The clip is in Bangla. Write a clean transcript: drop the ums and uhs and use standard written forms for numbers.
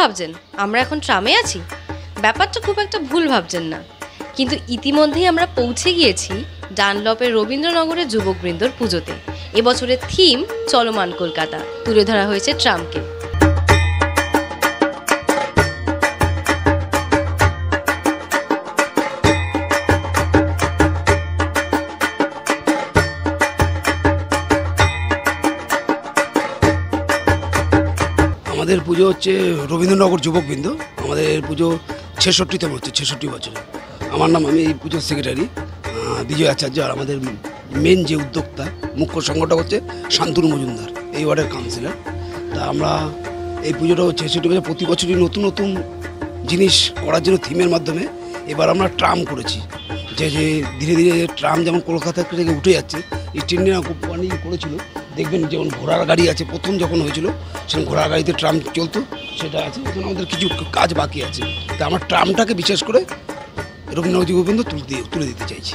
ভাবছেন আমরা এখন ট্রামে আছি? ব্যাপারটা খুব একটা ভুল ভাবছেন না, কিন্তু ইতিমধ্যেই আমরা পৌঁছে গিয়েছি ডানলপের রবীন্দ্রনগরের যুবকবৃন্দর পুজোতে। এবছরের থিম চলমান কলকাতা, তুলে ধরা হয়েছে ট্রামকে। আমাদের পুজো হচ্ছে রবীন্দ্রনগর যুবকবৃন্দ। আমাদের পুজো 66তম হচ্ছে, 66 বছরে। আমার নাম, আমি এই পুজোর সেক্রেটারি বিজয় আচার্য। আর আমাদের মেন যে উদ্যোক্তা, মুখ্য সংগঠক হচ্ছে শান্তনু মজুমদার, এই ওয়ার্ডের কাউন্সিলর। তা আমরা এই পুজোটা 66 বছর, প্রতি বছরই নতুন নতুন জিনিস করার জন্য থিমের মাধ্যমে এবার আমরা ট্রাম করেছি। যে ধীরে ধীরে ট্রাম যেমন কলকাতা থেকে উঠে যাচ্ছে, ইস্ট ইন্ডিয়ান কোম্পানি করেছিল, দেখবেন যেমন ঘোড়ার গাড়ি আছে, প্রথম যখন হয়েছিল সেরকম ঘোড়ার গাড়িতে ট্রাম চলতো, সেটা আছে। এখন আমাদের কিছু কাজ বাকি আছে, তা আমরা ট্রামটাকে বিশেষ করে রবীন্দ্রনাথ যুবকবৃন্দ তুলে দিতে চাইছি।